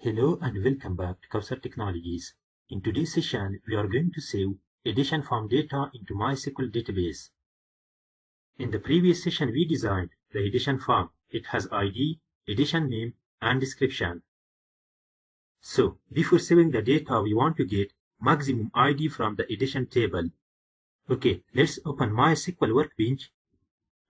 Hello and welcome back to Kausar Technologies. In today's session, we are going to save edition form data into MySQL Database. In the previous session, we designed the edition form. It has ID, edition name, and description. So, before saving the data, we want to get maximum ID from the edition table. Okay, let's open MySQL Workbench,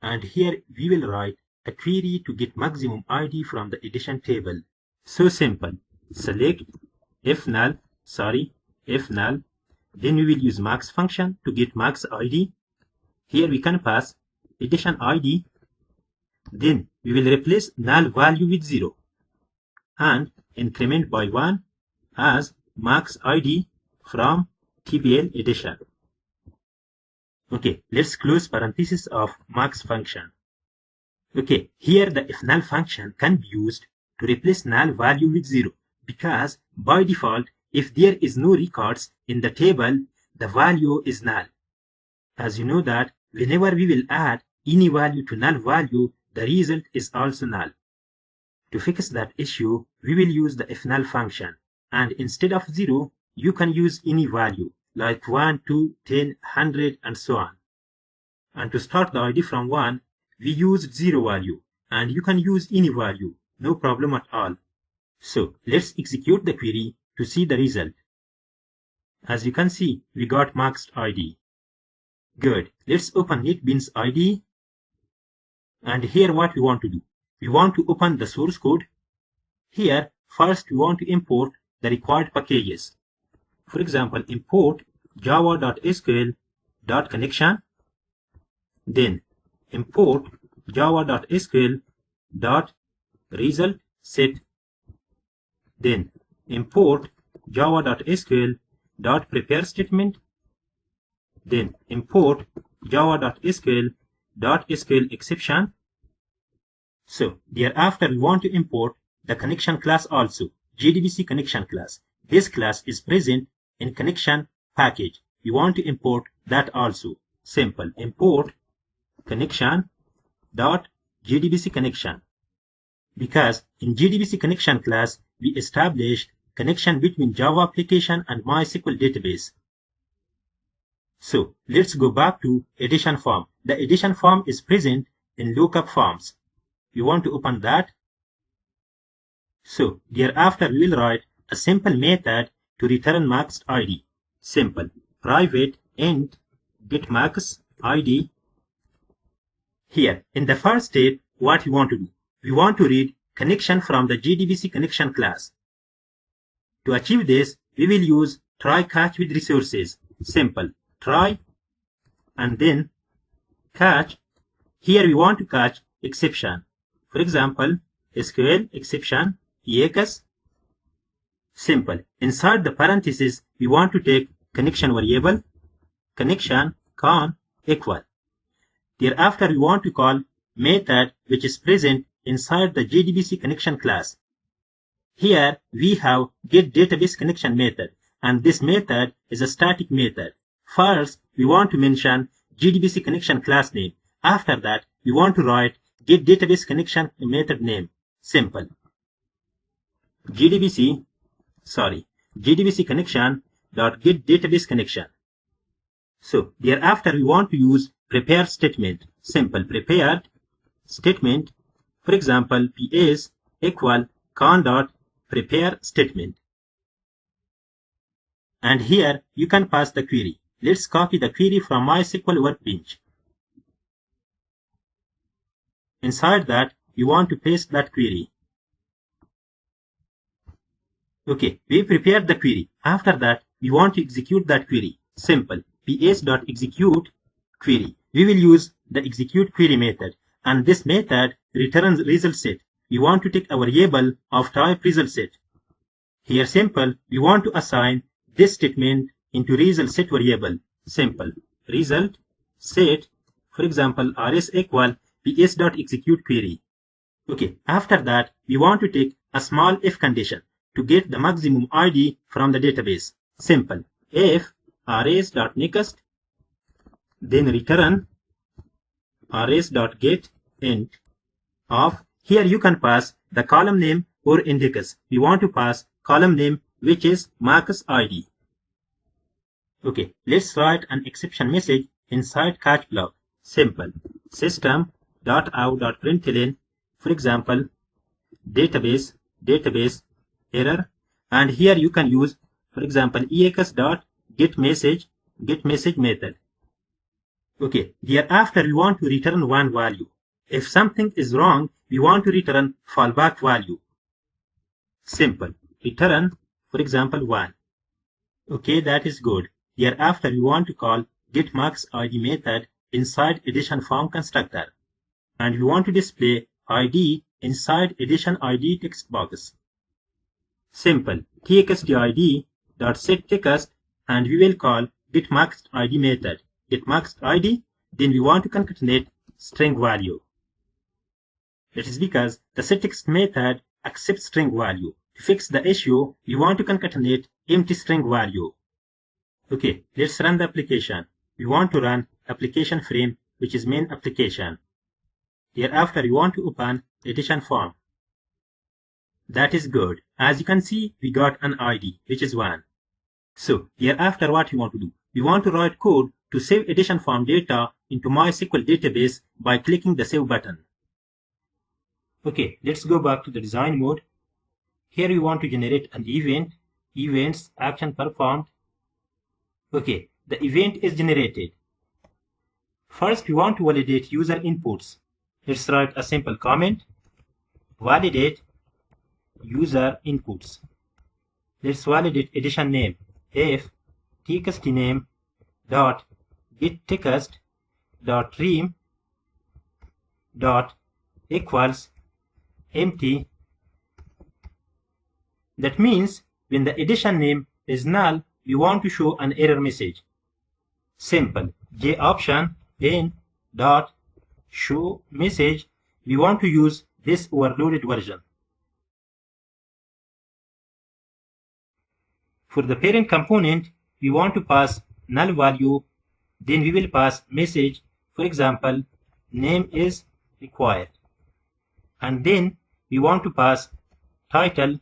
and here we will write a query to get maximum ID from the edition table. So simple. Select fnull, then we will use max function to get max ID. Here we can pass edition ID, then we will replace null value with 0 and increment by 1 as max ID from TBL edition. Okay, let's close parenthesis of max function. Okay, here the fnull function can be used to replace null value with 0 because by default, if there is no records in the table, the value is null. As you know that whenever we will add any value to null value, the result is also null. To fix that issue, we will use the fnull function, and instead of 0, you can use any value like 1, 2, 10, 100 and so on. And to start the ID from 1, we used 0 value, and you can use any value, no problem at all. So let's execute the query to see the result. As you can see, we got maxed ID. Good. Let's open NetBeans IDE. And here what we want to do. We want to open the source code. Here, first we want to import the required packages. For example, import java.sql.connection. Then import java.sql.result.set. Then import java.sql.PreparedStatement. Then import java.sql.sqlException. So thereafter we want to import the connection class also, JDBC connection class. This class is present in connection package. We want to import that also. Simple. Import connection.jdbc connection. Because in JDBC connection class, we established connection between Java application and MySQL database. So let's go back to edition form. The edition form is present in lookup forms. We want to open that. So thereafter we will write a simple method to return maxed ID. Simple. Private int get max ID. Here in the first step, what we want to do? We want to read connection from the JDBC connection class. To achieve this, we will use try catch with resources. Simple. Try and then catch. Here we want to catch exception. For example, SQL exception EX. Simple. Inside the parentheses, we want to take connection variable, connection con equal. Thereafter, we want to call method which is present inside the JDBC connection class. Here we have getDatabase connection method, and this method is a static method. First, we want to mention JDBC connection class name. After that, we want to write getDatabase connection method name. Simple. JDBC connection dot getDatabase connection. So thereafter, we want to use PreparedStatement. Simple. PreparedStatement. For example, PS equal con.PreparedStatement. And here you can pass the query. Let's copy the query from MySQL Workbench. Inside that, you want to paste that query. Okay, we prepared the query. After that, we want to execute that query. Simple. ps.execute query. We will use the execute query method, and this method returns result set. We want to take a variable of type result set. Here simple, we want to assign this statement into result set variable. Simple. Result set, for example, rs equal ps.execute query. Okay, after that, we want to take a small if condition to get the maximum ID from the database. Simple. If rs.next, then return rs.get int of. Here you can pass the column name or index, we want to pass column name, which is marks ID. Okay, let's write an exception message inside catch block. Simple. System.out.println, for example, database error, and here you can use, for example, ex.getMessage method. Okay, thereafter we want to return one value. If something is wrong, we want to return fallback value. Simple. Return, for example, 1. Okay, that is good. Thereafter we want to call getMarksID method inside addition form constructor, and we want to display ID inside addition ID text box. Simple. txtid.setText, and we will call getMarksID method. GetMarksID, then we want to concatenate string value. That is because the setText method accepts string value. To fix the issue, we want to concatenate empty string value. Okay, let's run the application. We want to run application frame, which is main application. Thereafter, we want to open addition form. That is good. As you can see, we got an ID, which is 1. So, hereafter what we want to do? We want to write code to save addition form data into MySQL database by clicking the save button. Okay, let's go back to the design mode. Here we want to generate an event, events, action performed. Okay, the event is generated. First, we want to validate user inputs. Let's write a simple comment. Validate user inputs. Let's validate addition name. If txtname dot getText dot rem dot equals empty. That means when the addition name is null, we want to show an error message. Simple. JOption in dot show message. We want to use this overloaded version. For the parent component, we want to pass null value. Then we will pass message. For example, name is required. And then we want to pass title.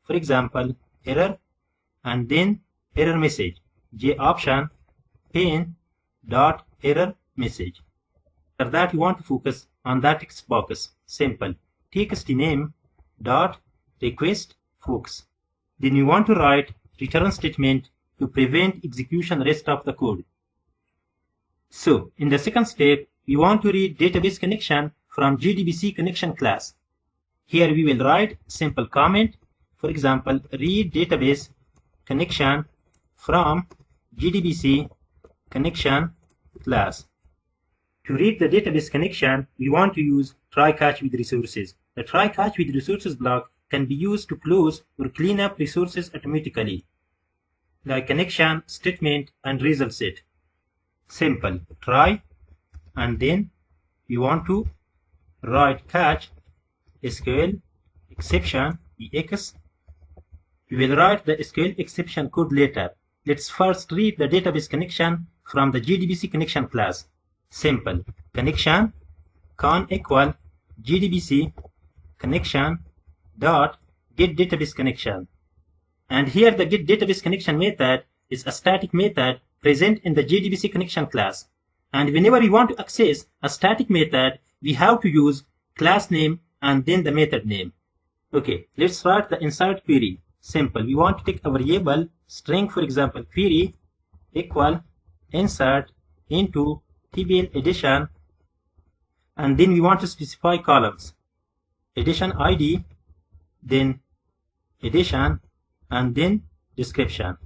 For example, error, and then error message. JOption pane dot error message. After that, we want to focus on that text box. Simple. txtname dot request folks. Then we want to write return statement to prevent execution rest of the code. So, in the second step, we want to read database connection from JDBC connection class. Here we will write simple comment. For example, read database connection from JDBC connection class. To read the database connection, we want to use try catch with resources. The try catch with resources block can be used to close or clean up resources automatically, like connection, statement, and result set. Simple. Try, and then we want to write catch SQL exception EX. We will write the SQL exception code later. Let's first read the database connection from the JDBC connection class. Simple. Connection con equal JDBC connection dot get database connection. And here the get database connection method is a static method present in the JDBC connection class. And whenever we want to access a static method, we have to use class name and then the method name. Okay, let's write the insert query. Simple. We want to take a variable string, for example, query equal insert into TBL addition, and then we want to specify columns. Addition ID, then addition, and then description.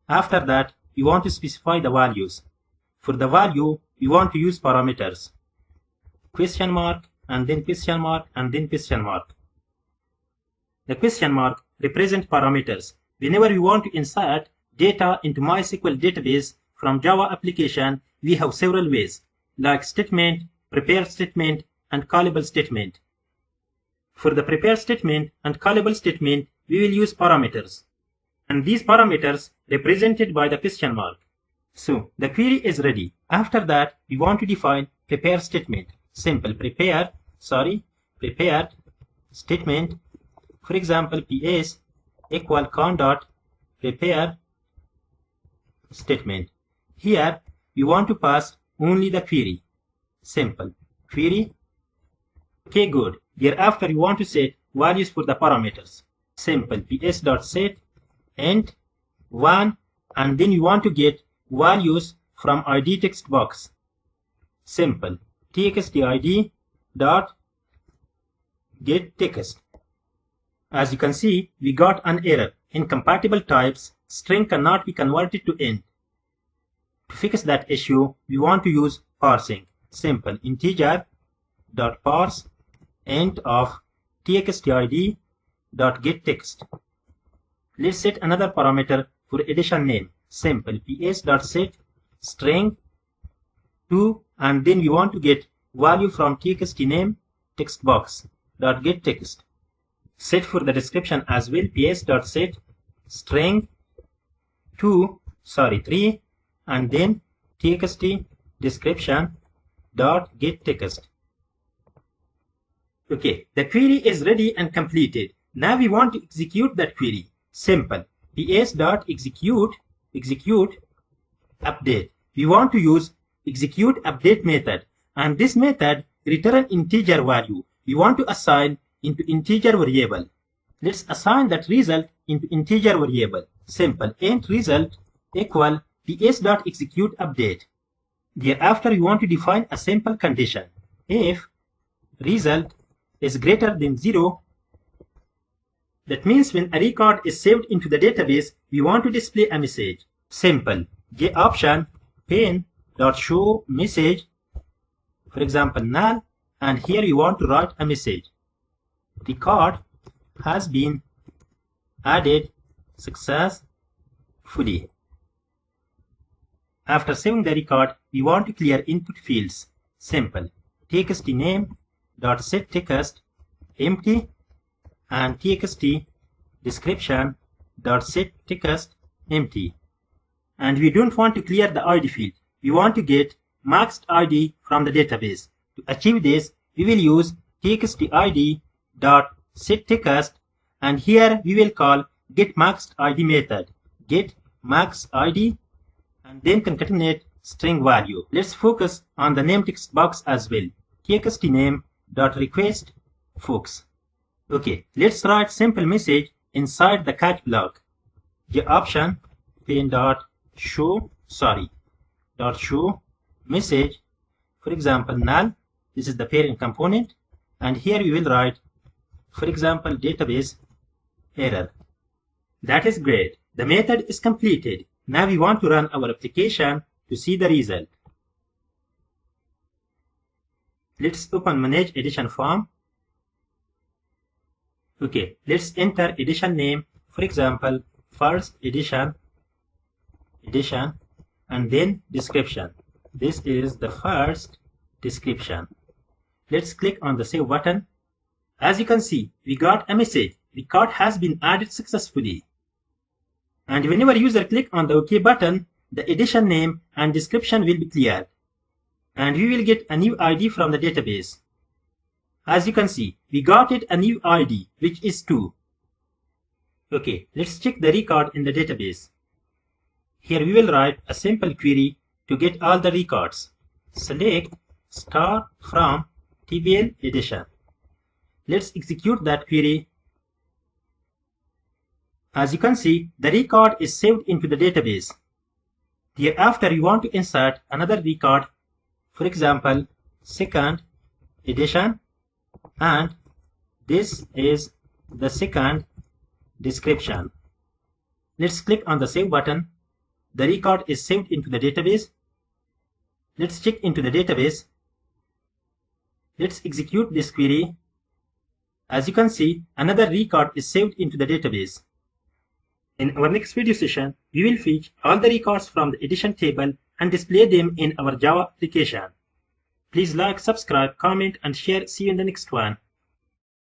After that, we want to specify the values. For the value, we want to use parameters. Question mark, and then question mark, and then question mark. The question mark represent parameters. Whenever we want to insert data into MySQL database from Java application, we have several ways, like statement, prepare statement, and callable statement. For the prepare statement and callable statement, we will use parameters. And these parameters represented by the question mark. So the query is ready. After that, we want to define prepare statement. Simple. Prepared statement For example, PS equal con.PreparedStatement. Here we want to pass only the query. Simple. Query. Okay, good. Hereafter you want to set values for the parameters. Simple. PS.set int 1, and then you want to get values from ID text box. Simple. txt_id dot get text. As you can see, we got an error. Incompatible types, string cannot be converted to int. To fix that issue, we want to use parsing. Simple. Integer dot parse int of txt_id dot get text. Let's set another parameter for edition name. Simple. ps.set string 2, and then we want to get value from txt name text box dot get text. Set for the description as well. ps.set string 3, and then txt description dot get text. Okay, the query is ready and completed. Now we want to execute that query. Simple. ps.execute update. We want to use execute update method, and this method return integer value. We want to assign into integer variable. Let's assign that result into integer variable. Simple. Int result equal ps.execute update. Thereafter you want to define a simple condition. If result is greater than 0, that means when a record is saved into the database, we want to display a message. Simple. Get option pane.show message, for example null, and here you want to write a message. Record has been added successfully. After saving the record, we want to clear input fields. Simple. txt name dot set text empty, and txt description dot set text empty. And we don't want to clear the ID field. We want to get maxed ID from the database. To achieve this, we will use txt_id dot set text, and here we will call get maxed ID method. Get maxed ID, and then concatenate string value. Let's focus on the name text box as well. txt name dot request folks. Okay, let's write simple message inside the catch block. The option pane.show message, for example null. This is the parent component, and here we will write, for example, database error. That is great. The method is completed. Now we want to run our application to see the result. Let's open manage edition form. Okay, let's enter edition name, for example first edition, and then description. This is the first description. Let's click on the save button. As you can see, we got a message. Record has been added successfully. And whenever user click on the OK button, the edition name and description will be cleared, and we will get a new ID from the database. As you can see, we got it a new ID, which is 2. Okay, let's check the record in the database. Here we will write a simple query to get all the records. Select star from TBL edition. Let's execute that query. As you can see, the record is saved into the database. Thereafter, you want to insert another record, for example, second edition, and this is the second description. Let's click on the save button. The record is saved into the database. Let's check into the database. Let's execute this query. As you can see, another record is saved into the database. In our next video session, we will fetch all the records from the edition table and display them in our Java application. Please like, subscribe, comment, and share. See you in the next one.